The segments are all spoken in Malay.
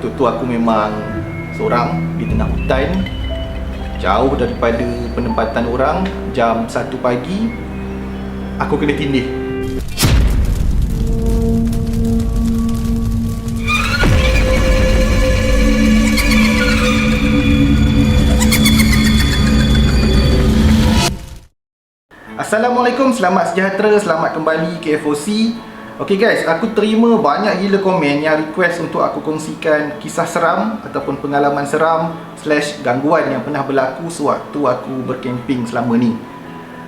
waktu tu aku memang seorang di tengah hutan, jauh daripada penempatan orang. Jam 1 pagi aku kena tindih. Assalamualaikum, selamat sejahtera, selamat kembali ke FOC. Ok guys, aku terima banyak gila komen yang request untuk aku kongsikan kisah seram ataupun pengalaman seram / gangguan yang pernah berlaku sewaktu aku berkemping selama ni.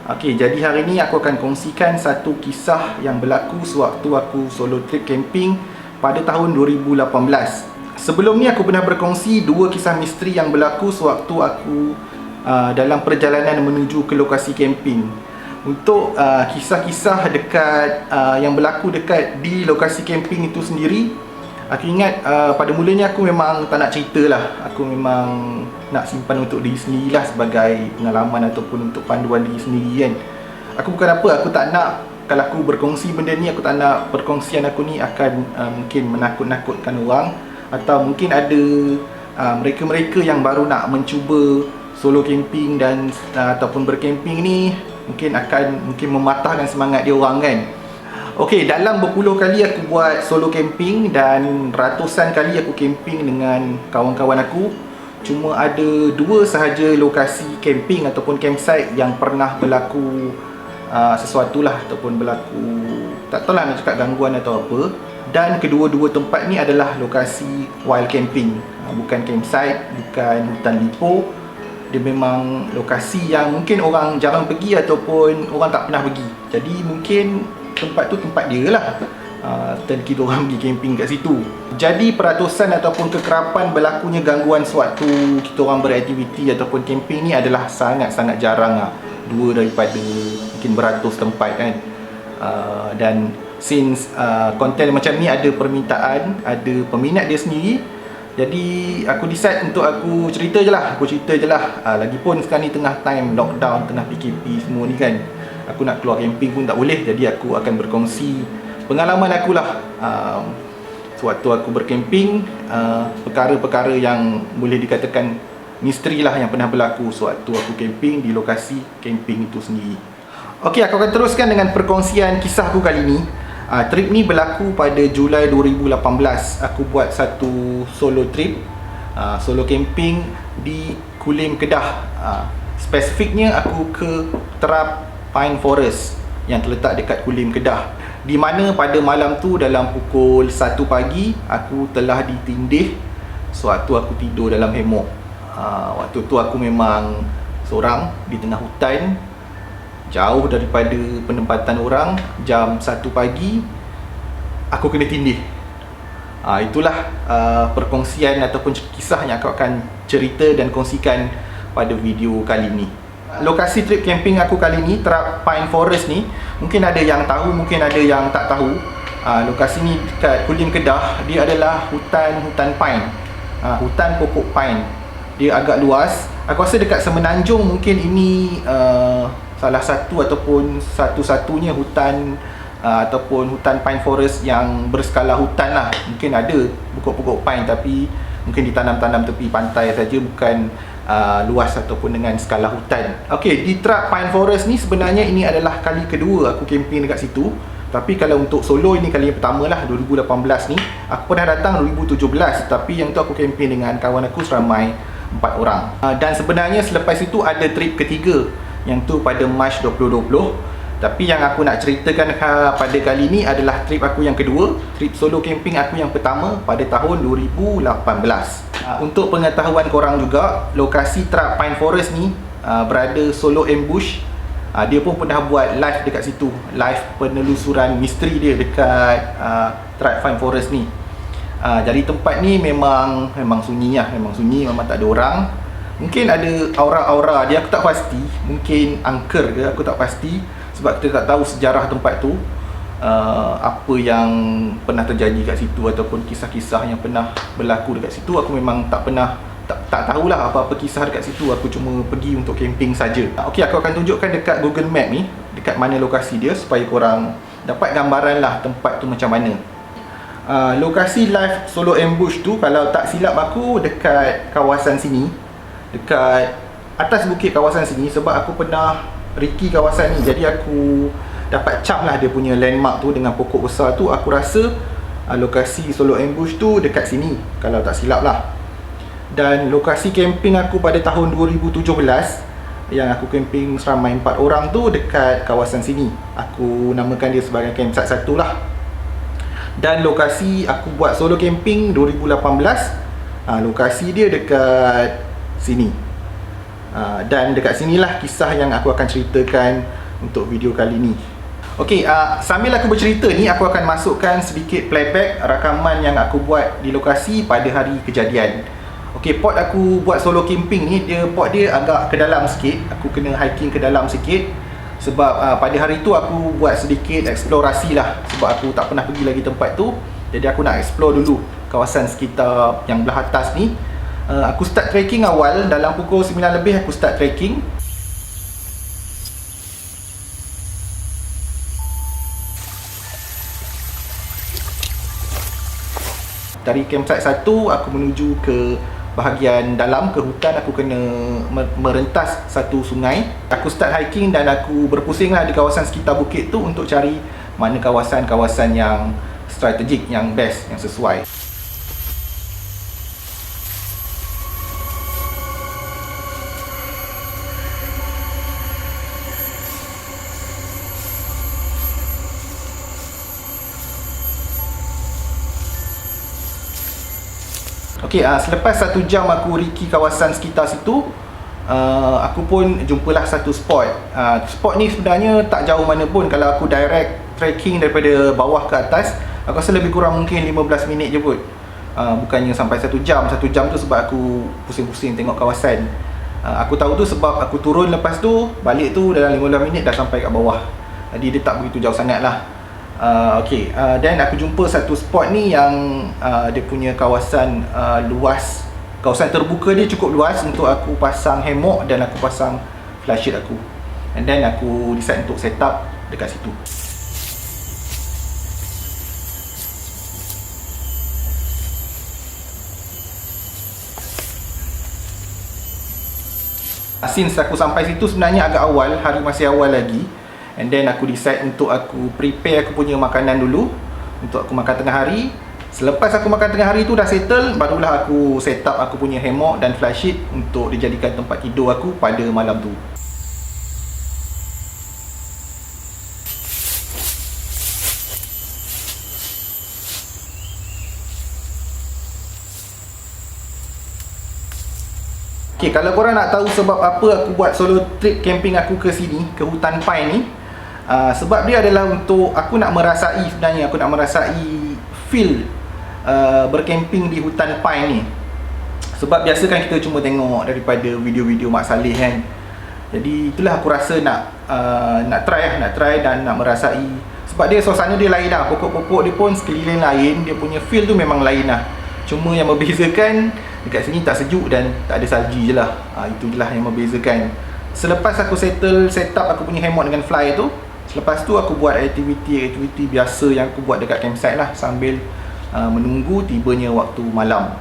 Ok, jadi hari ni aku akan kongsikan satu kisah yang berlaku sewaktu aku solo trip camping pada tahun 2018. Sebelum ni aku pernah berkongsi dua kisah misteri yang berlaku sewaktu aku dalam perjalanan menuju ke lokasi camping. Untuk kisah-kisah dekat yang berlaku dekat di lokasi camping itu sendiri, aku ingat pada mulanya aku memang tak nak cerita lah. Aku memang nak simpan untuk diri sendiri lah, sebagai pengalaman ataupun untuk panduan diri sendiri kan. Aku bukan apa, aku tak nak, kalau aku berkongsi benda ni, aku tak nak perkongsian aku ni akan mungkin menakut-nakutkan orang. Atau mungkin ada mereka-mereka yang baru nak mencuba solo camping dan ataupun bercamping ni, mungkin mematahkan semangat dia orang kan. Ok, dalam berpuluh kali aku buat solo camping dan ratusan kali aku camping dengan kawan-kawan aku, cuma ada dua sahaja lokasi camping ataupun campsite yang pernah berlaku sesuatu lah, ataupun berlaku, tak tahu lah nak cakap gangguan atau apa. Dan kedua-dua tempat ni adalah lokasi wild camping, bukan campsite, bukan hutan lipo. Dia memang lokasi yang mungkin orang jarang pergi ataupun orang tak pernah pergi. Jadi mungkin tempat tu tempat dia lah, dan kita orang pergi camping kat situ. Jadi peratusan ataupun kekerapan berlakunya gangguan sewaktu kita orang beraktiviti ataupun camping ni adalah sangat-sangat jarang lah. Dua daripada mungkin beratus tempat kan. Dan since konten macam ni ada permintaan, ada peminat dia sendiri, jadi aku decide untuk aku cerita je lah. Lagipun sekarang ni tengah time lockdown, tengah PKP semua ni kan. Aku nak keluar camping pun tak boleh. Jadi aku akan berkongsi pengalaman aku lah sewaktu aku bercamping, perkara-perkara yang boleh dikatakan misteri lah yang pernah berlaku sewaktu aku camping di lokasi camping itu sendiri. Ok, aku akan teruskan dengan perkongsian kisahku kali ni. Trip ni berlaku pada Julai 2018. Aku buat satu solo trip, solo camping di Kulim, Kedah. Spesifiknya aku ke Terap Pine Forest yang terletak dekat Kulim, Kedah. Di mana pada malam tu dalam pukul 1 pagi aku telah ditindih sewaktu aku tidur dalam hammock. Waktu tu aku memang seorang di tengah hutan, jauh daripada penempatan orang. Jam 1 pagi aku kena tindih. Itulah perkongsian ataupun kisah yang aku akan cerita dan kongsikan pada video kali ni. Lokasi trip camping aku kali ni, Terap Pine Forest ni, mungkin ada yang tahu, mungkin ada yang tak tahu. Lokasi ni dekat Kulim, Kedah. Dia adalah hutan pine, hutan pokok pine. Dia agak luas. Aku rasa dekat Semenanjung mungkin ini salah satu ataupun satu-satunya hutan ataupun hutan pine forest yang berskala hutan lah. Mungkin ada pokok-pokok pine tapi mungkin ditanam-tanam tepi pantai saja, bukan luas ataupun dengan skala hutan. Ok, di Terap Pine Forest ni sebenarnya ini adalah kali kedua aku camping dekat situ. Tapi kalau untuk solo ini kali yang pertama lah, 2018 ni. Aku pernah datang 2017, tapi yang tu aku camping dengan kawan aku seramai 4 orang. Dan sebenarnya selepas itu ada trip ketiga, yang tu pada Mac 2020. Tapi yang aku nak ceritakan pada kali ni adalah trip aku yang kedua. Trip solo camping aku yang pertama pada tahun 2018. Untuk pengetahuan korang juga, lokasi Terap Pine Forest ni berada solo ambush. Dia pun pernah buat live dekat situ, live penelusuran misteri dia dekat Terap Pine Forest ni. Jadi tempat ni memang sunyi lah, memang tak ada orang. Mungkin ada aura-aura dia, aku tak pasti. Mungkin angker ke, aku tak pasti. Sebab kita tak tahu sejarah tempat tu, apa yang pernah terjadi kat situ ataupun kisah-kisah yang pernah berlaku dekat situ. Aku memang tak tahulah apa-apa kisah dekat situ. Aku cuma pergi untuk camping saja. Ok, aku akan tunjukkan dekat Google Map ni dekat mana lokasi dia supaya korang dapat gambaran lah tempat tu macam mana. Lokasi live solo ambush tu kalau tak silap aku dekat kawasan sini, dekat atas bukit kawasan sini, sebab aku pernah recce kawasan ni. Jadi aku dapat cap lah dia punya landmark tu dengan pokok besar tu. Aku rasa lokasi solo ambush tu dekat sini kalau tak silap lah. Dan lokasi camping aku pada tahun 2017 yang aku camping seramai 4 orang tu dekat kawasan sini. Aku namakan dia sebagai campsite 1 lah. Dan lokasi aku buat solo camping 2018, lokasi dia dekat sini. Dan dekat sinilah kisah yang aku akan ceritakan untuk video kali ni. Okey, sambil aku bercerita ni, aku akan masukkan sedikit playback rakaman yang aku buat di lokasi pada hari kejadian. Okey, pot aku buat solo camping ni, pot dia agak ke dalam sikit. Aku kena hiking ke dalam sikit. Sebab pada hari tu aku buat sedikit eksplorasi lah. Sebab aku tak pernah pergi lagi tempat tu. Jadi aku nak explore dulu kawasan sekitar yang belah atas ni. Aku start trekking awal dalam pukul 9 lebih aku start trekking. Dari campsite 1 aku menuju ke bahagian dalam, ke hutan. Aku kena merentas satu sungai. Aku start hiking dan aku berpusing lah di kawasan sekitar bukit tu untuk cari mana kawasan-kawasan yang strategik, yang best, yang sesuai. Okey, selepas 1 jam aku recce kawasan sekitar situ, aku pun jumpalah satu spot. Spot ni sebenarnya tak jauh mana pun. Kalau aku direct trekking daripada bawah ke atas, aku rasa lebih kurang mungkin 15 minit je pun. Bukannya sampai 1 jam. 1 jam tu sebab aku pusing-pusing tengok kawasan. Aku tahu tu sebab aku turun lepas tu, balik tu dalam 15 minit dah sampai kat bawah. Jadi dia tak begitu jauh sangat lah. Okey, dan aku jumpa satu spot ni yang dia punya kawasan luas. Kawasan terbuka dia cukup luas untuk aku pasang hammock dan aku pasang flashlight aku. And then aku decide untuk set up dekat situ. Since aku sampai situ sebenarnya agak awal, hari masih awal lagi. And then aku decide untuk aku prepare aku punya makanan dulu untuk aku makan tengah hari. Selepas aku makan tengah hari tu dah settle, barulah aku set up aku punya hammock dan flashlight untuk dijadikan tempat tidur aku pada malam tu. Okay, kalau korang nak tahu sebab apa aku buat solo trip camping aku ke sini, ke hutan pine ni, sebab dia adalah untuk aku nak merasai, sebenarnya aku nak merasai feel bercamping di hutan pine ni. Sebab biasa kan kita cuma tengok daripada video-video Mak Saleh kan. Jadi itulah aku rasa nak try dan nak merasai. Sebab dia suasana dia lain lah, pokok-pokok dia pun sekeliling lain, dia punya feel tu memang lain lah. Cuma yang membezakan dekat sini tak sejuk dan tak ada salji je lah. Itu je lah yang membezakan. Selepas aku set up aku punya hammock dengan fly tu, selepas tu aku buat aktiviti biasa yang aku buat dekat campsite lah, sambil menunggu tibanya waktu malam.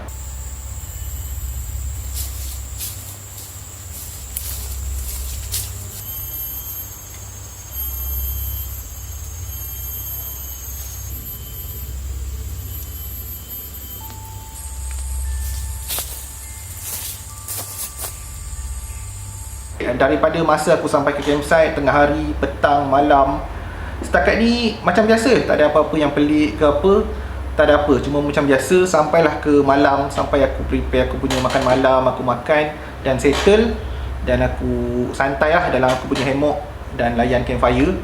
Daripada masa aku sampai ke campsite, tengah hari, petang, malam, setakat ni macam biasa, tak ada apa-apa yang pelik ke apa, tak ada apa, cuma macam biasa. Sampailah ke malam, sampai aku prepare aku punya makan malam, aku makan dan settle, dan aku santai lah dalam aku punya hammock dan layan campfire.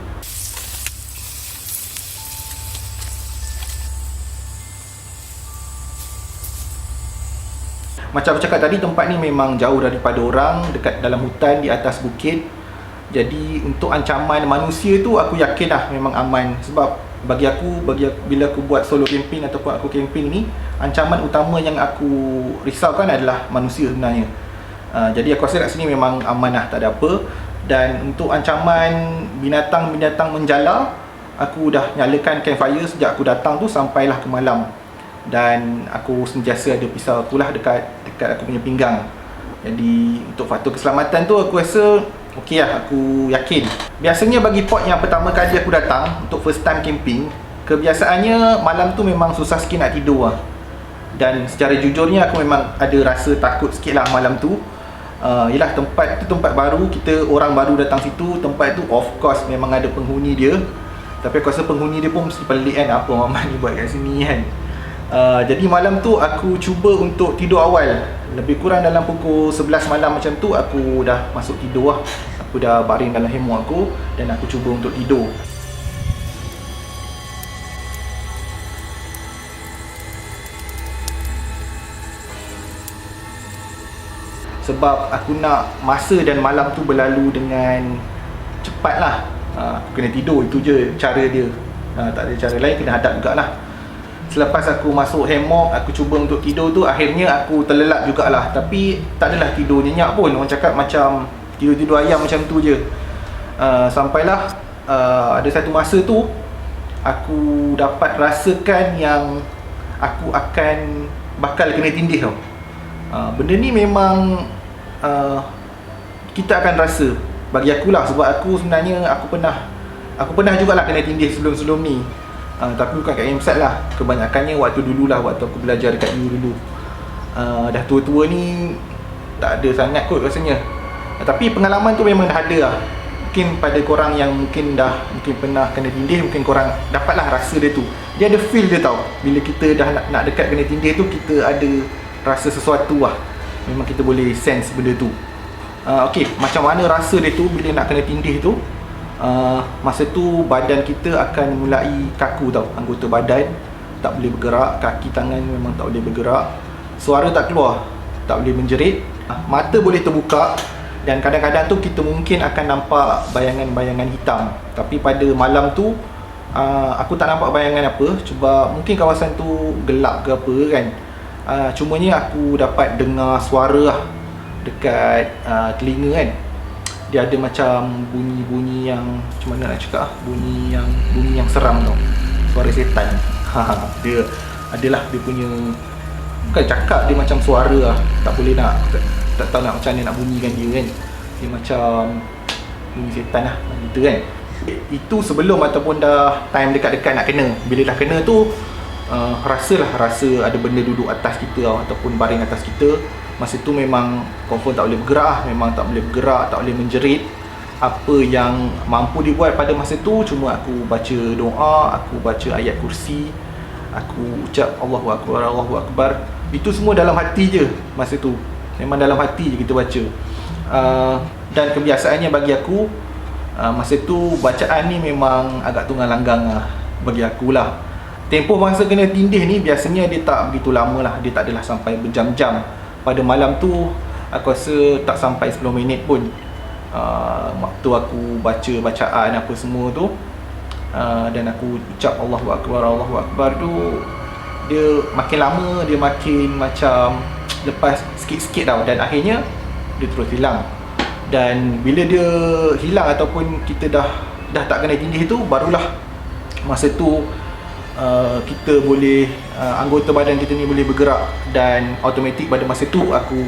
Macam aku cakap tadi, tempat ni memang jauh daripada orang, dekat dalam hutan di atas bukit. Jadi untuk ancaman manusia tu aku yakin lah memang aman. Sebab bagi aku bila aku buat solo camping ataupun aku camping ni, ancaman utama yang aku risaukan adalah manusia sebenarnya. Jadi aku rasa kat sini memang aman lah, tak ada apa. Dan untuk ancaman binatang-binatang menjala, aku dah nyalakan campfire sejak aku datang tu sampailah ke malam. Dan aku sentiasa ada pisau aku lah dekat aku punya pinggang. Jadi untuk faktor keselamatan tu aku rasa okey lah, aku yakin. Biasanya bagi pot yang pertama kali aku datang untuk first time camping, kebiasaannya malam tu memang susah sikit nak tidur lah. Dan secara jujurnya aku memang ada rasa takut sikit lah malam tu. Yelah, tempat tu tempat baru, kita orang baru datang situ. Tempat tu of course memang ada penghuni dia, tapi aku rasa penghuni dia pun mesti pelik kan, apa Muhammad ni buat kat sini kan. Jadi malam tu aku cuba untuk tidur awal. Lebih kurang dalam pukul 11 malam macam tu aku dah masuk tidur lah. Aku dah baring dalam hemok aku dan aku cuba untuk tidur. Sebab aku nak masa dan malam tu berlalu dengan cepat lah. Aku kena tidur, itu je cara dia. Tak ada cara lain, kena hadap jugalah. Selepas aku masuk hemok, aku cuba untuk tidur tu, akhirnya aku terlelap jugalah. Tapi tak adalah tidur nyenyak pun. Orang cakap macam tidur-tidur ayam macam tu je. Sampailah ada satu masa tu aku dapat rasakan yang aku akan bakal kena tindih tau. Benda ni memang kita akan rasa. Bagi akulah, sebab aku sebenarnya aku pernah jugalah kena tindih sebelum-sebelum ni. Tapi bukan kat Amsat lah. Kebanyakannya waktu dululah, waktu aku belajar dekat U dulu. Dah tua-tua ni tak ada sangat kot rasanya. Tapi pengalaman tu memang dah ada lah. Mungkin pada korang yang mungkin pernah kena tindih, mungkin korang dapatlah rasa dia tu. Dia ada feel dia tau. Bila kita dah nak dekat kena tindih tu, kita ada rasa sesuatu lah. Memang kita boleh sense benda tu. Okay, macam mana rasa dia tu bila nak kena tindih tu? Masa tu badan kita akan mulai kaku tau. Anggota badan tak boleh bergerak, kaki tangan memang tak boleh bergerak, suara tak keluar, tak boleh menjerit, mata boleh terbuka. Dan kadang-kadang tu kita mungkin akan nampak bayangan-bayangan hitam. Tapi pada malam tu aku tak nampak bayangan apa. Cuba mungkin kawasan tu gelap ke apa kan. Cumanya aku dapat dengar suara lah dekat telinga kan. Dia ada macam bunyi-bunyi yang, macam mana nak cakap, bunyi yang seram tau. Suara setan. Dia adalah dia punya, bukan cakap, dia macam suara lah. Tak boleh nak, tak tahu nak macam mana nak bunyikan dia kan. Dia macam bunyi setan lah gitu kan. Itu sebelum ataupun dah time dekat-dekat nak kena. Bila dah kena tu rasa ada benda duduk atas kita tau, ataupun baring atas kita. Masa tu memang confirm tak boleh bergerak lah. Memang tak boleh bergerak, tak boleh menjerit. Apa yang mampu dibuat pada masa tu cuma aku baca doa, aku baca ayat kursi, aku ucap Allahu Akbar, Allahu Akbar. Itu semua dalam hati je masa tu. Memang dalam hati je kita baca. Dan kebiasaannya bagi aku, masa tu bacaan ni memang agak tunggang langgang lah bagi akulah. Tempoh masa kena tindih ni biasanya dia tak begitu lama lah. Dia tak adalah sampai berjam-jam. Pada malam tu aku rasa tak sampai 10 minit pun. Waktu aku baca bacaan apa semua tu, dan aku ucap Allahu Akbar, Allahu Akbar tu, dia makin lama dia makin macam lepas sikit-sikit tau. Dan akhirnya dia terus hilang. Dan bila dia hilang ataupun kita dah tak kena tindih tu, barulah masa tu kita boleh, anggota badan kita ni boleh bergerak. Dan automatik pada masa tu aku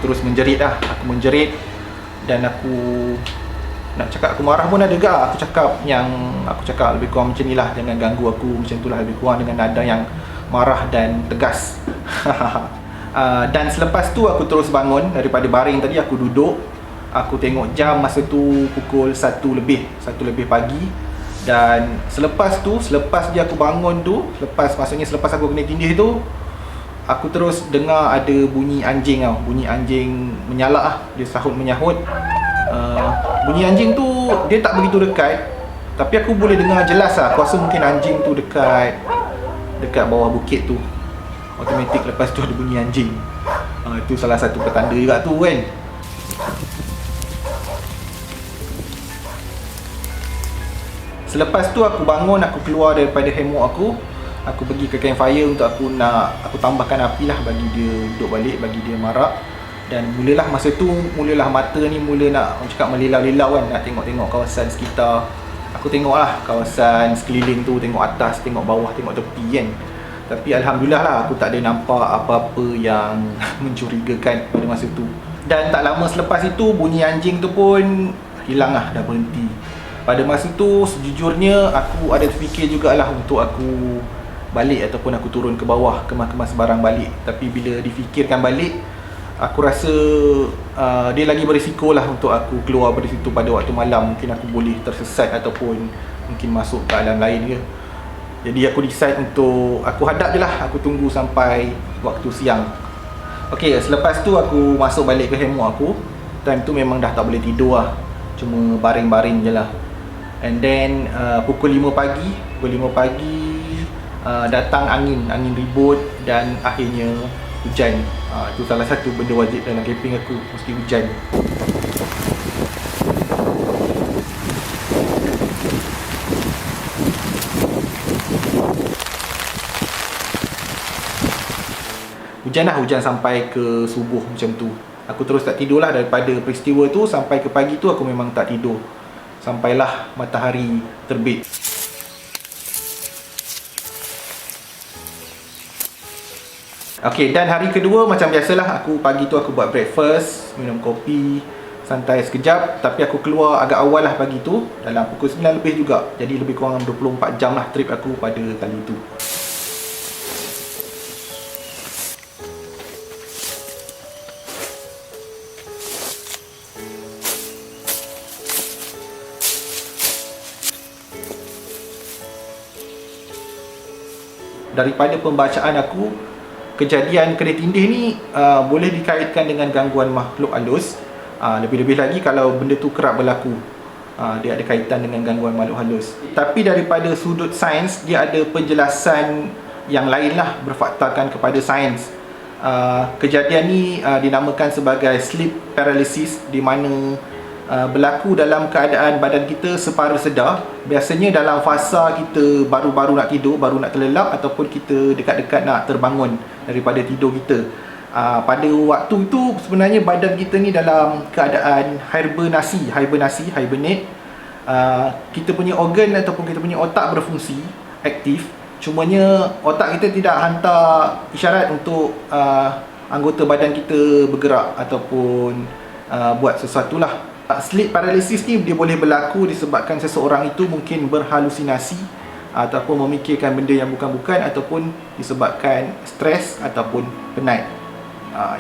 terus menjerit lah. Aku menjerit dan aku nak cakap aku marah pun ada gak. Aku cakap lebih kurang macam ni lah, jangan ganggu aku, macam tu lah, lebih kurang dengan nada yang marah dan tegas. Dan selepas tu aku terus bangun daripada baring tadi. Aku duduk, aku tengok jam, masa tu pukul 1 lebih pagi. Dan selepas je aku bangun tu, selepas aku kena tindih tu, aku terus dengar ada bunyi anjing tau. Bunyi anjing menyalak lah, dia sahut menyahut. Bunyi anjing tu dia tak begitu dekat, tapi aku boleh dengar jelas lah. Aku rasa mungkin anjing tu dekat bawah bukit tu. Automatik lepas tu ada bunyi anjing. Itu salah satu petanda juga tu kan. Selepas tu aku bangun, aku keluar daripada hemok aku pergi ke campfire untuk aku tambahkan api lah bagi dia duduk balik, bagi dia marak. Dan mulalah masa tu mata ni mula nak, orang cakap, melilau-lilau kan, nak tengok-tengok kawasan sekitar. Aku tengoklah kawasan sekeliling tu, tengok atas, tengok bawah, tengok tepi kan. Tapi alhamdulillah lah aku tak ada nampak apa-apa yang mencurigakan pada masa tu. Dan tak lama selepas itu bunyi anjing tu pun hilang lah, dah berhenti. Pada masa tu sejujurnya aku ada terfikir jugalah untuk aku balik ataupun aku turun ke bawah kemas-kemas barang balik. Tapi bila difikirkan balik, aku rasa dia lagi berisiko lah untuk aku keluar dari situ pada waktu malam. Mungkin aku boleh tersesat ataupun mungkin masuk ke alam lain ke. Jadi aku decide untuk aku hadap je lah, aku tunggu sampai waktu siang. Ok, selepas tu aku masuk balik ke hammock aku. Time tu memang dah tak boleh tidur lah, cuma baring-baring je lah. And then pukul 5 pagi datang angin ribut dan akhirnya hujan. Itu salah satu benda wajib dalam camping aku, mesti hujan. Hujan sampai ke subuh macam tu. Aku terus tak tidur lah daripada peristiwa tu sampai ke pagi tu aku memang tak tidur. Sampailah matahari terbit. Ok, dan hari kedua macam biasalah, aku pagi tu aku buat breakfast, minum kopi, santai sekejap. Tapi aku keluar agak awal lah pagi tu, dalam pukul 9 lebih juga. Jadi lebih kurang 24 jam lah trip aku pada kali tu. Daripada pembacaan aku, kejadian kedai tindih ni boleh dikaitkan dengan gangguan makhluk halus. Lebih-lebih lagi kalau benda tu kerap berlaku, dia ada kaitan dengan gangguan makhluk halus. Tapi daripada sudut sains, dia ada penjelasan yang lain lah, berfaktakan kepada sains. Kejadian ni dinamakan sebagai sleep paralysis, di mana berlaku dalam keadaan badan kita separuh sedar. Biasanya dalam fasa kita baru-baru nak tidur, baru nak terlelap, ataupun kita dekat-dekat nak terbangun daripada tidur kita. Pada waktu itu sebenarnya badan kita ni dalam keadaan hibernate. Kita punya organ ataupun kita punya otak berfungsi, aktif. Cumanya otak kita tidak hantar isyarat untuk anggota badan kita bergerak ataupun buat sesuatu lah. Sleep paralysis ni dia boleh berlaku disebabkan seseorang itu mungkin berhalusinasi ataupun memikirkan benda yang bukan-bukan, ataupun disebabkan stres ataupun penat.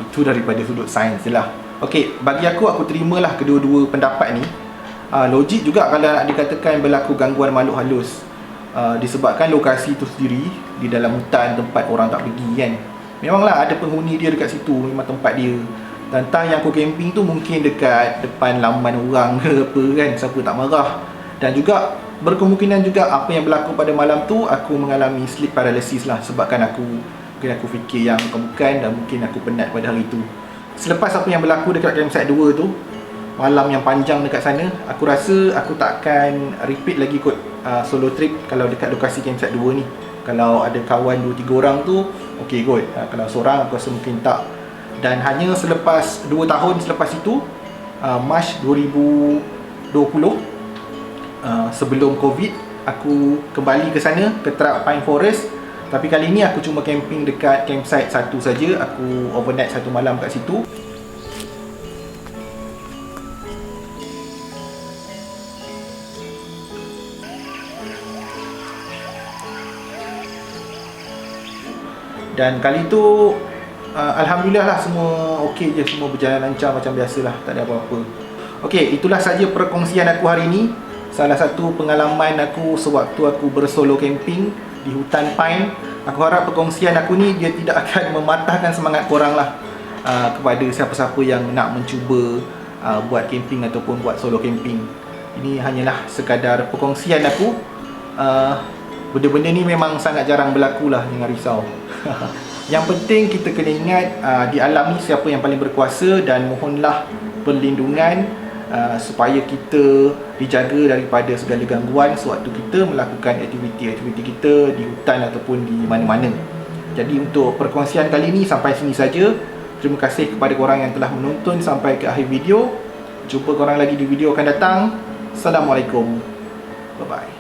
Itu daripada sudut sains je lah. Ok, bagi aku terimalah kedua-dua pendapat ni. Logik juga kalau nak dikatakan berlaku gangguan makhluk halus, disebabkan lokasi itu sendiri di dalam hutan, tempat orang tak pergi kan. Memanglah ada penghuni dia dekat situ, memang tempat dia. Dan entah yang aku camping tu mungkin dekat depan laman orang ke apa kan, siapa tak marah. Dan juga berkemungkinan juga apa yang berlaku pada malam tu, aku mengalami sleep paralysis lah, sebabkan mungkin aku fikir yang bukan-bukan dan mungkin aku penat pada hari tu. Selepas apa yang berlaku dekat campsite 2 tu, malam yang panjang dekat sana, aku rasa aku tak akan repeat lagi kot solo trip kalau dekat lokasi campsite 2 ni. Kalau ada kawan 2-3 orang tu okey kot. Kalau seorang aku rasa mungkin tak. Dan hanya selepas 2 tahun selepas itu, Mac 2020, sebelum Covid, aku kembali ke sana, ke Track Pine Forest. Tapi kali ni aku cuma camping dekat campsite 1 saja. Aku overnight 1 malam kat situ. Dan kali tu alhamdulillah lah, semua okey je, semua berjalan lancar macam biasalah, tak ada apa-apa. Okey, itulah saja perkongsian aku hari ni. Salah satu pengalaman aku sewaktu aku bersolo camping di hutan pine. Aku harap perkongsian aku ni dia tidak akan mematahkan semangat korang lah, kepada siapa-siapa yang nak mencuba buat camping ataupun buat solo camping. Ini hanyalah sekadar perkongsian aku. Benda-benda ni memang sangat jarang berlaku lah, jangan risau. Yang penting kita kena ingat, di alam ni siapa yang paling berkuasa, dan mohonlah perlindungan supaya kita dijaga daripada segala gangguan sewaktu kita melakukan aktiviti-aktiviti kita di hutan ataupun di mana-mana. Jadi untuk perkongsian kali ni sampai sini saja. Terima kasih kepada korang yang telah menonton sampai ke akhir video. Jumpa korang lagi di video akan datang. Assalamualaikum. Bye-bye.